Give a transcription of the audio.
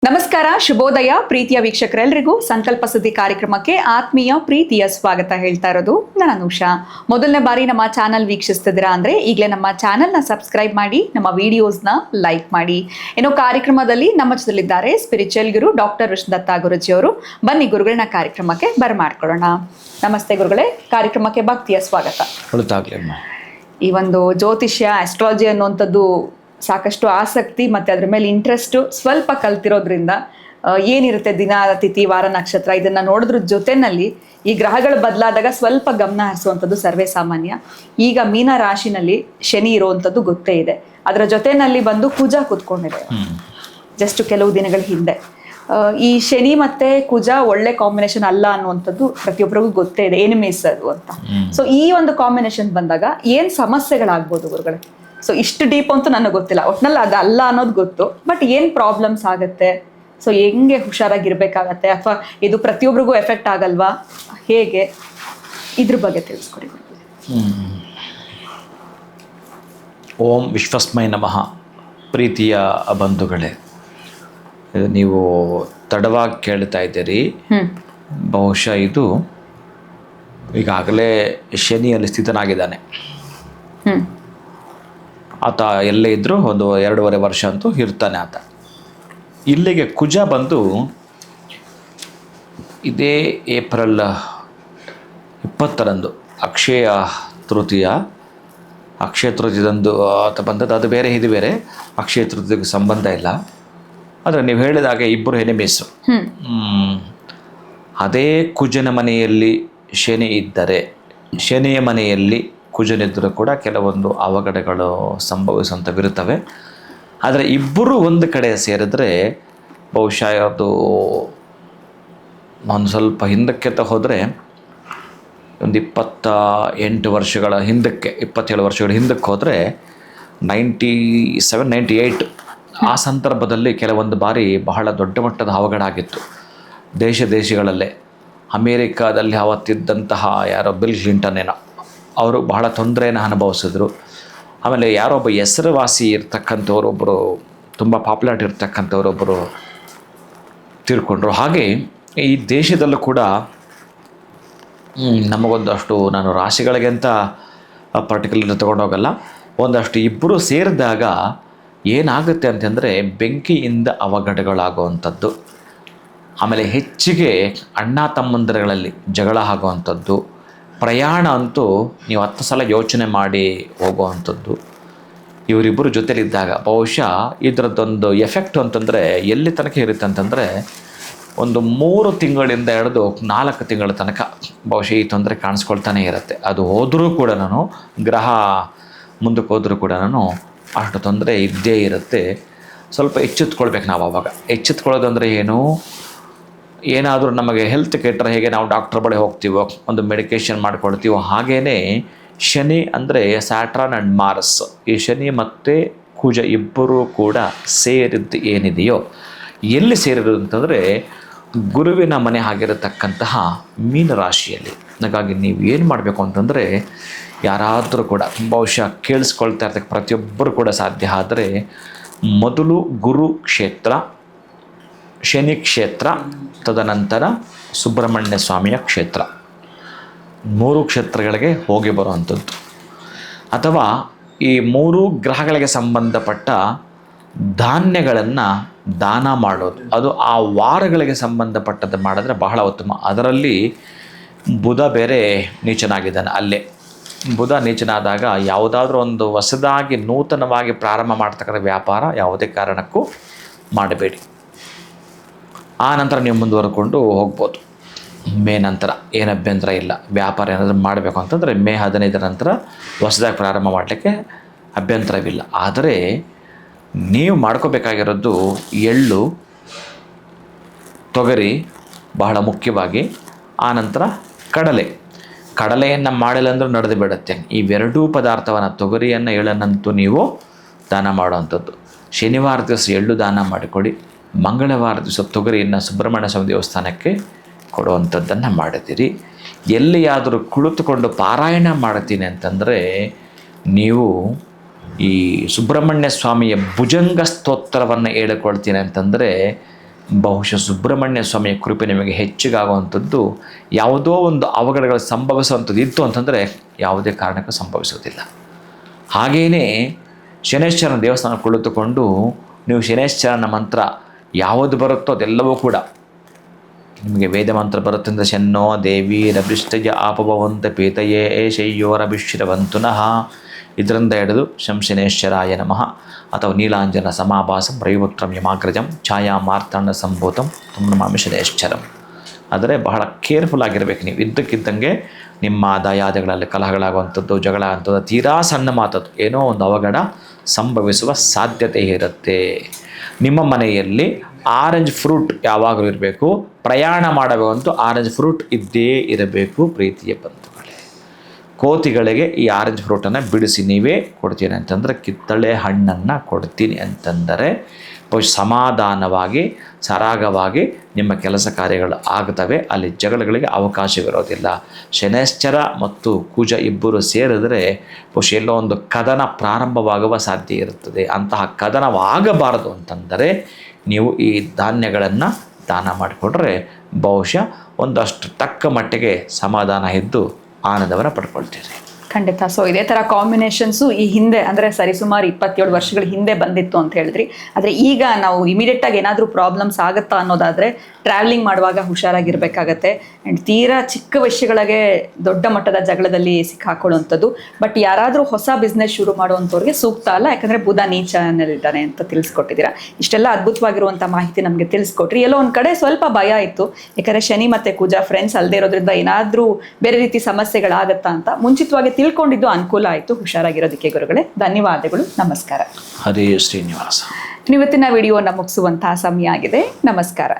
ನಮಸ್ಕಾರ, ಶುಭೋದಯ ಪ್ರೀತಿಯ ವೀಕ್ಷಕರೆಲ್ಲರಿಗೂ ಸಂಕಲ್ಪ ಸುದ್ದಿ ಕಾರ್ಯಕ್ರಮಕ್ಕೆ ಆತ್ಮೀಯ ಪ್ರೀತಿಯ ಸ್ವಾಗತ ಹೇಳ್ತಾ ಇರೋದು ನಾನು ಅನುಷಾ. ಮೊದಲನೇ ಬಾರಿ ನಮ್ಮ ಚಾನಲ್ ವೀಕ್ಷಿಸ್ತಿದ್ದೀರಾ ಅಂದ್ರೆ ಈಗಲೇ ನಮ್ಮ ಚಾನಲ್ನ ಸಬ್ಸ್ಕ್ರೈಬ್ ಮಾಡಿ, ನಮ್ಮ ವಿಡಿಯೋಸ್ನ ಲೈಕ್ ಮಾಡಿ. ಏನೋ ಕಾರ್ಯಕ್ರಮದಲ್ಲಿ ನಮ್ಮ ಜೊತೆಲಿದ್ದಾರೆ ಸ್ಪಿರಿಚುವಲ್ ಗುರು ಡಾಕ್ಟರ್ ವಿಷ್ಣುದತ್ತ ಗುರುಜಿ ಅವರು. ಬನ್ನಿ ಗುರುಗಳನ್ನ ಕಾರ್ಯಕ್ರಮಕ್ಕೆ ಬರಮಾಡ್ಕೊಳ್ಳೋಣ. ನಮಸ್ತೆ ಗುರುಗಳೇ, ಕಾರ್ಯಕ್ರಮಕ್ಕೆ ಭಕ್ತಿಯ ಸ್ವಾಗತ. ಈ ಒಂದು ಜ್ಯೋತಿಷ್ಯ, ಆಸ್ಟ್ರಾಲಜಿ ಅನ್ನುವಂಥದ್ದು ಸಾಕಷ್ಟು ಆಸಕ್ತಿ ಮತ್ತು ಅದ್ರ ಮೇಲೆ ಇಂಟ್ರೆಸ್ಟು ಸ್ವಲ್ಪ ಕಲ್ತಿರೋದ್ರಿಂದ ಏನಿರುತ್ತೆ ದಿನ ತಿಥಿ ವಾರ ನಕ್ಷತ್ರ ಇದನ್ನು ನೋಡಿದ್ರ ಜೊತೆಯಲ್ಲಿ ಈ ಗ್ರಹಗಳು ಬದಲಾದಾಗ ಸ್ವಲ್ಪ ಗಮನ ಹರಿಸುವಂಥದ್ದು ಸರ್ವೇ ಸಾಮಾನ್ಯ. ಈಗ ಮೀನ ರಾಶಿನಲ್ಲಿ ಶನಿ ಇರುವಂಥದ್ದು ಗೊತ್ತೇ ಇದೆ. ಅದರ ಜೊತೆಯಲ್ಲಿ ಬಂದು ಕುಜ ಕೂತ್ಕೊಂಡಿದೆ ಜಸ್ಟ್ ಕೆಲವು ದಿನಗಳ ಹಿಂದೆ. ಈ ಶನಿ ಮತ್ತೆ ಕುಜ ಒಳ್ಳೆ ಕಾಂಬಿನೇಷನ್ ಅಲ್ಲ ಅನ್ನುವಂಥದ್ದು ಪ್ರತಿಯೊಬ್ಬರಿಗೂ ಗೊತ್ತೇ ಇದೆ, ಎನಿಮೀಸ್ ಅದು ಅಂತ. ಸೊ ಈ ಒಂದು ಕಾಂಬಿನೇಷನ್ ಬಂದಾಗ ಏನು ಸಮಸ್ಯೆಗಳಾಗ್ಬೋದು ಗುರುಗಳೇ? ಸೊ ಇಷ್ಟು ಡೀಪ್ ಅಂತೂ ನನಗೆ ಗೊತ್ತಿಲ್ಲ, ಒಟ್ನಲ್ಲಿ ಅದು ಅಲ್ಲ ಅನ್ನೋದು ಗೊತ್ತು, ಬಟ್ ಏನು ಪ್ರಾಬ್ಲಮ್ಸ್ ಆಗುತ್ತೆ, ಸೊ ಹೆಂಗೆ ಹುಷಾರಾಗಿರ್ಬೇಕಾಗತ್ತೆ, ಅಥವಾ ಇದು ಪ್ರತಿಯೊಬ್ಬರಿಗೂ ಎಫೆಕ್ಟ್ ಆಗಲ್ವಾ, ಹೇಗೆ, ಇದ್ರ ಬಗ್ಗೆ ತಿಳಿಸ್ಕೊಡಿ. ಓಂ ವಿಶ್ವಸ್ಮೈ ನಮಃ. ಪ್ರೀತಿಯ ಬಂಧುಗಳೇ, ನೀವು ತಡವಾಗಿ ಕೇಳ್ತಾ ಇದ್ದೀರಿ. ಬಹುಶಃ ಇದು ಈಗಾಗಲೇ ಶನಿಯಲ್ಲಿ ಸ್ಥಿತನಾಗಿದ್ದಾನೆ. ಆತ ಎಲ್ಲೇ ಇದ್ದರೂ ಒಂದು 2.5 ವರ್ಷ ಅಂತೂ ಇರ್ತಾನೆ ಆತ. ಇಲ್ಲಿಗೆ ಕುಜ ಬಂದು ಇದೇ ಏಪ್ರಿಲ್ 20ರಂದು ಅಕ್ಷಯ ತೃತೀಯದಂದು ಆತ ಬಂದದ್ದು. ಅದು ಬೇರೆ, ಇದು ಬೇರೆ. ಅಕ್ಷಯ ತೃತೀಯಕ್ಕೆ ಸಂಬಂಧ ಇಲ್ಲ. ಆದರೆ ನೀವು ಹೇಳಿದಾಗೆ ಇಬ್ಬರು ಎನಿಮೀಸು. ಅದೇ ಕುಜನ ಮನೆಯಲ್ಲಿ ಶನಿ ಇದ್ದರೆ, ಶನಿಯ ಮನೆಯಲ್ಲಿ ಕುಜನಿದ್ದರೂ ಕೂಡ ಕೆಲವೊಂದು ಅವಘಡಗಳು ಸಂಭವಿಸುವಂಥವಿರುತ್ತವೆ. ಆದರೆ ಇಬ್ಬರು ಒಂದು ಕಡೆ ಸೇರಿದ್ರೆ ಬಹುಶಃ ಅದು ಒಂದು ಸ್ವಲ್ಪ ಹಿಂದಕ್ಕೆ ಹೋದರೆ ಒಂದು 27 ವರ್ಷಗಳ ಹಿಂದಕ್ಕೆ, 27 ವರ್ಷಗಳ ಹಿಂದಕ್ಕೆ ಹೋದರೆ 97, 98 ಆ ಸಂದರ್ಭದಲ್ಲಿ ಕೆಲವೊಂದು ಬಾರಿ ಬಹಳ ದೊಡ್ಡ ಮಟ್ಟದ ಅವಘಡ ಆಗಿತ್ತು ದೇಶಗಳಲ್ಲೇ. ಅಮೇರಿಕಾದಲ್ಲಿ ಅವತ್ತಿದ್ದಂತಹ ಯಾರೋ ಬಿಲ್ ಕ್ಲಿಂಟನ್ ಏನೋ, ಅವರು ಬಹಳ ತೊಂದರೆಯನ್ನು ಅನುಭವಿಸಿದ್ರು. ಆಮೇಲೆ ಯಾರೊಬ್ಬ ಹೆಸರುವಾಸಿ ಇರ್ತಕ್ಕಂಥವ್ರೊಬ್ಬರು, ತುಂಬ ಪಾಪ್ಯುಲಾರಿಟಿ ಇರ್ತಕ್ಕಂಥವ್ರೊಬ್ಬರು ತೀರ್ಕೊಂಡ್ರು. ಹಾಗೆ ಈ ದೇಶದಲ್ಲೂ ಕೂಡ ನಮಗೊಂದಷ್ಟು, ನಾನು ರಾಶಿಗಳಿಗೆ ಅಂತ ಪರ್ಟಿಕ್ಯುಲರ್ ತೊಗೊಂಡೋಗಲ್ಲ, ಒಂದಷ್ಟು ಇಬ್ಬರು ಸೇರಿದಾಗ ಏನಾಗುತ್ತೆ ಅಂತಂದರೆ ಬೆಂಕಿಯಿಂದ ಅವಘಡಗಳಾಗುವಂಥದ್ದು. ಆಮೇಲೆ ಹೆಚ್ಚಿಗೆ ಅಣ್ಣ ತಮ್ಮಂದಿರಗಳಲ್ಲಿ ಜಗಳ ಆಗುವಂಥದ್ದು. ಪ್ರಯಾಣ ಅಂತೂ ನೀವು 10 ಸಲ ಯೋಚನೆ ಮಾಡಿ ಹೋಗುವಂಥದ್ದು. ಇವರಿಬ್ಬರು ಜೊತೆಲಿದ್ದಾಗ ಬಹುಶಃ ಇದರದ್ದೊಂದು ಎಫೆಕ್ಟ್ ಅಂತಂದರೆ ಎಲ್ಲಿ ತನಕ ಇರುತ್ತೆ ಅಂತಂದರೆ, ಒಂದು 3 ತಿಂಗಳಿಂದ ಹಿಡಿದು 4 ತಿಂಗಳ ತನಕ ಬಹುಶಃ ಈ ತೊಂದರೆ ಕಾಣಿಸ್ಕೊಳ್ತಾನೆ ಇರುತ್ತೆ. ಅದು ಹೋದರೂ ಕೂಡ, ಗ್ರಹ ಮುಂದಕ್ಕೆ ಹೋದರೂ ಕೂಡ ಅಷ್ಟು ತೊಂದರೆ ಇದ್ದೇ ಇರುತ್ತೆ. ಸ್ವಲ್ಪ ಎಚ್ಚೆತ್ಕೊಳ್ಬೇಕು ನಾವು. ಆವಾಗ ಎಚ್ಚೆತ್ಕೊಳ್ಳೋದು ಅಂದರೆ ಏನಾದರೂ ನಮಗೆ ಹೆಲ್ತ್ ಕೆಟ್ಟರೆ ಹೇಗೆ ನಾವು ಡಾಕ್ಟ್ರ್ ಬಳಿ ಹೋಗ್ತೀವೋ, ಒಂದು ಮೆಡಿಕೇಷನ್ ಮಾಡ್ಕೊಳ್ತೀವೋ, ಹಾಗೇ ಶನಿ ಅಂದರೆ ಸ್ಯಾಟ್ರನ್ ಆ್ಯಂಡ್ ಮಾರ್ಸ್, ಈ ಶನಿ ಮತ್ತು ಕುಜ ಇಬ್ಬರೂ ಕೂಡ ಸೇರಿದ್ದು ಏನಿದೆಯೋ, ಎಲ್ಲಿ ಸೇರಿರೋದು ಅಂತಂದರೆ ಗುರುವಿನ ಮನೆ ಆಗಿರತಕ್ಕಂತಹ ಮೀನರಾಶಿಯಲ್ಲಿ. ಹಾಗಾಗಿ ನೀವು ಏನು ಮಾಡಬೇಕು ಅಂತಂದರೆ, ಯಾರಾದರೂ ಕೂಡ ಬಹುಶಃ ಕೇಳಿಸ್ಕೊಳ್ತಾ ಇರ್ತಕ್ಕ ಪ್ರತಿಯೊಬ್ಬರು ಕೂಡ ಸಾಧ್ಯ ಆದರೆ ಮೊದಲು ಗುರು ಕ್ಷೇತ್ರ, ಶನಿ ಕ್ಷೇತ್ರ, ತದನಂತರ ಸುಬ್ರಹ್ಮಣ್ಯ ಸ್ವಾಮಿಯ ಕ್ಷೇತ್ರ, 3 ಕ್ಷೇತ್ರಗಳಿಗೆ ಹೋಗಿ ಬರುವಂಥದ್ದು. ಅಥವಾ ಈ 3 ಗ್ರಹಗಳಿಗೆ ಸಂಬಂಧಪಟ್ಟ ಧಾನ್ಯಗಳನ್ನು ದಾನ ಮಾಡೋದು, ಅದು ಆ ವಾರಗಳಿಗೆ ಸಂಬಂಧಪಟ್ಟದ್ದು ಮಾಡಿದ್ರೆ ಬಹಳ ಉತ್ತಮ. ಅದರಲ್ಲಿ ಬುಧ ಬೇರೆ ನೀಚನಾಗಿದ್ದಾನೆ. ಅಲ್ಲೇ ಬುಧ ನೀಚನಾದಾಗ ಯಾವುದಾದ್ರೂ ಒಂದು ಹೊಸದಾಗಿ ನೂತನವಾಗಿ ಪ್ರಾರಂಭ ಮಾಡ್ತಕ್ಕಂಥ ವ್ಯಾಪಾರ ಯಾವುದೇ ಕಾರಣಕ್ಕೂ ಮಾಡಬೇಡಿ. ಆ ನಂತರ ನೀವು ಮುಂದುವರ್ಕೊಂಡು ಹೋಗ್ಬೋದು. ಮೇ ನಂತರ ಏನು ಅಭ್ಯಂತರ ಇಲ್ಲ. ವ್ಯಾಪಾರ ಏನಾದರೂ ಮಾಡಬೇಕು ಅಂತಂದರೆ ಮೇ 15 ನಂತರ ಹೊಸದಾಗಿ ಪ್ರಾರಂಭ ಮಾಡಲಿಕ್ಕೆ ಅಭ್ಯಂತರವಿಲ್ಲ. ಆದರೆ ನೀವು ಮಾಡ್ಕೋಬೇಕಾಗಿರೋದು ಎಳ್ಳು, ತೊಗರಿ ಬಹಳ ಮುಖ್ಯವಾಗಿ, ಆನಂತರ ಕಡಲೆಯನ್ನು ಮಾಡಿಲ್ಲ ಅಂದರೂ ನಡೆದು ಬಿಡುತ್ತೆ. ಇವೆರಡೂ ಪದಾರ್ಥವನ್ನು, ತೊಗರಿಯನ್ನು, ಎಳ್ಳನ್ನಂತೂ ನೀವು ದಾನ ಮಾಡುವಂಥದ್ದು. ಶನಿವಾರ ದಿವಸ ಎಳ್ಳು ದಾನ ಮಾಡಿಕೊಡಿ. ಮಂಗಳವಾರ ದಿವಸ ತೊಗರಿಯನ್ನು ಸುಬ್ರಹ್ಮಣ್ಯ ಸ್ವಾಮಿ ದೇವಸ್ಥಾನಕ್ಕೆ ಕೊಡುವಂಥದ್ದನ್ನು ಮಾಡಿದ್ದೀರಿ. ಎಲ್ಲಿಯಾದರೂ ಕುಳಿತುಕೊಂಡು ಪಾರಾಯಣ ಮಾಡ್ತೀನಿ ಅಂತಂದರೆ ನೀವು ಈ ಸುಬ್ರಹ್ಮಣ್ಯ ಸ್ವಾಮಿಯ ಭುಜಂಗ ಸ್ತೋತ್ರವನ್ನು ಹೇಳಿಕೊಳ್ತೀನಿ ಅಂತಂದರೆ ಬಹುಶಃ ಸುಬ್ರಹ್ಮಣ್ಯ ಸ್ವಾಮಿಯ ಕೃಪೆ ನಿಮಗೆ ಹೆಚ್ಚಿಗಾಗುವಂಥದ್ದು. ಯಾವುದೋ ಒಂದು ಅವಘಡಗಳು ಸಂಭವಿಸುವಂಥದ್ದು ಇತ್ತು ಅಂತಂದರೆ ಯಾವುದೇ ಕಾರಣಕ್ಕೂ ಸಂಭವಿಸೋದಿಲ್ಲ. ಹಾಗೆಯೇ ಶನೇಶ್ವರನ ದೇವಸ್ಥಾನ ಕುಳಿತುಕೊಂಡು ನೀವು ಶನೇಶ್ವರನ ಮಂತ್ರ ಯಾವುದು ಬರುತ್ತೋ ಅದೆಲ್ಲವೂ ಕೂಡ ನಿಮಗೆ ವೇದ ಮಂತ್ರ ಬರುತ್ತಂದರೆ ಶನ್ನೋ ದೇವಿ ರಭಿಷ್ಟಯ ಆಪಭವಂತ ಪೇತಯೇ ಶಯ್ಯೋರಭಿಶ್ರವಂತುನಃ ಇದರಿಂದ ಹಿಡಿದು ಶಂಶನೇಶ್ವರಾಯ ನಮಃ ಅಥವಾ ನೀಲಾಂಜನ ಸಮಾಭಾಸಂ ರವಿಪುತ್ರಂ ಯಮಾಗ್ರಜಂ ಛಾಯಾ ಮಾರ್ತಾಂಡ ಸಂಭೂತಂ ತುಮ್ನಮಾಮಿ ಶನೇಶ್ವರಂ. ಆದರೆ ಬಹಳ ಕೇರ್ಫುಲ್ ಆಗಿರಬೇಕು ನೀವು. ಇದ್ದಕ್ಕಿದ್ದಂಗೆ ನಿಮ್ಮ ದಾಯಾದಿಗಳಲ್ಲಿ ಕಲಹಗಳಾಗುವಂಥದ್ದು, ಜಗಳ ಅಂಥದ್ದು ತೀರಾ ಸಣ್ಣ ಮಾತದ್ದು ಏನೋ ಒಂದು ಅವಘಡ ಸಂಭವಿಸುವ ಸಾಧ್ಯತೆ ಇರುತ್ತೆ. ನಿಮ್ಮ ಮನೆಯಲ್ಲಿ ಆರೆಂಜ್ ಫ್ರೂಟ್ ಯಾವಾಗಲೂ ಇರಬೇಕು. ಪ್ರಯಾಣ ಮಾಡಬೇಕಂತೂ ಆರೆಂಜ್ ಫ್ರೂಟ್ ಇದ್ದೇ ಇರಬೇಕು. ಪ್ರೀತಿಯ ಬಂಧುಗಳೇ, ಕೋತಿಗಳಿಗೆ ಈ ಆರೆಂಜ್ ಫ್ರೂಟನ್ನು ಬಿಡಿಸಿ ನೀವೇ ಕೊಡ್ತೀನಿ ಅಂತಂದರೆ, ಕಿತ್ತಳೆ ಹಣ್ಣನ್ನು ಕೊಡ್ತೀನಿ ಅಂತಂದರೆ ಸಮಾಧಾನವಾಗಿ ಸರಾಗವಾಗಿ ನಿಮ್ಮ ಕೆಲಸ ಕಾರ್ಯಗಳು ಆಗ್ತವೆ. ಅಲ್ಲಿ ಜಗಳಗಳಿಗೆ ಅವಕಾಶವಿರೋದಿಲ್ಲ. ಶನೈಶ್ಚರ ಮತ್ತು ಕುಜ ಇಬ್ಬರು ಸೇರಿದರೆ ಬಹುಶಃ ಎಲ್ಲೋ ಒಂದು ಕದನ ಪ್ರಾರಂಭವಾಗುವ ಸಾಧ್ಯ ಇರುತ್ತದೆ. ಅಂತಹ ಕದನವಾಗಬಾರದು ಅಂತಂದರೆ ನೀವು ಈ ಧಾನ್ಯಗಳನ್ನು ದಾನ ಮಾಡಿಕೊಂಡ್ರೆ ಬಹುಶಃ ಒಂದಷ್ಟು ತಕ್ಕ ಮಟ್ಟಿಗೆ ಸಮಾಧಾನ ಇದ್ದು ಆನಂದವನ್ನು ಪಡ್ಕೊಳ್ತೀರಿ. ಖಂಡಿತ. ಸೊ ಇದೇ ಥರ ಕಾಂಬಿನೇಷನ್ಸು ಈ ಹಿಂದೆ ಅಂದರೆ ಸರಿಸುಮಾರು 27 ವರ್ಷಗಳ ಹಿಂದೆ ಬಂದಿತ್ತು ಅಂತ ಹೇಳಿದ್ರಿ. ಆದರೆ ಈಗ ನಾವು ಇಮಿಡಿಯೇಟಾಗಿ ಏನಾದರೂ ಪ್ರಾಬ್ಲಮ್ಸ್ ಆಗುತ್ತಾ ಅನ್ನೋದಾದರೆ ಟ್ರಾವೆಲಿಂಗ್ ಮಾಡುವಾಗ ಹುಷಾರಾಗಿರಬೇಕಾಗತ್ತೆ. ಆ್ಯಂಡ್ ತೀರಾ ಚಿಕ್ಕ ವಿಷಯಗಳಿಗೆ ದೊಡ್ಡ ಮಟ್ಟದ ಜಗಳದಲ್ಲಿ ಸಿಕ್ಕಾಕೊಳ್ಳುವಂಥದ್ದು. ಬಟ್ ಯಾರಾದರೂ ಹೊಸ ಬಿಸ್ನೆಸ್ ಶುರು ಮಾಡುವಂಥವ್ರಿಗೆ ಸೂಕ್ತ ಅಲ್ಲ, ಯಾಕಂದರೆ ಬುಧ ನೀಚನಲ್ಲಿದ್ದಾನೆ ಅಂತ ತಿಳಿಸ್ಕೊಟ್ಟಿದ್ದೀರಾ. ಇಷ್ಟೆಲ್ಲ ಅದ್ಭುತವಾಗಿರುವಂಥ ಮಾಹಿತಿ ನಮಗೆ ತಿಳಿಸ್ಕೊಟ್ರಿ. ಎಲ್ಲೋ ಒಂದು ಕಡೆ ಸ್ವಲ್ಪ ಭಯ ಇತ್ತು, ಯಾಕಂದರೆ ಶನಿ ಮತ್ತು ಕುಜ ಫ್ರೆಂಡ್ಸ್ ಅಲ್ಲದೆ ಇರೋದ್ರಿಂದ ಏನಾದರೂ ಬೇರೆ ರೀತಿ ಸಮಸ್ಯೆಗಳಾಗತ್ತಾ ಅಂತ ಮುಂಚಿತವಾಗಿ ತಿಳ್ಕೊಂಡಿದ್ದು ಅನುಕೂಲ ಆಯಿತು. ಹುಷಾರಾಗಿರೋದಕ್ಕೆ ಗುರುಗಳೇ ಧನ್ಯವಾದಗಳು. ನಮಸ್ಕಾರ. ಹರೇ ಶ್ರೀನಿವಾಸ. ಇವತ್ತಿನ ವಿಡಿಯೋನ ಮುಗಿಸುವಂತಹ ಸಮಯ ಆಗಿದೆ. ನಮಸ್ಕಾರ.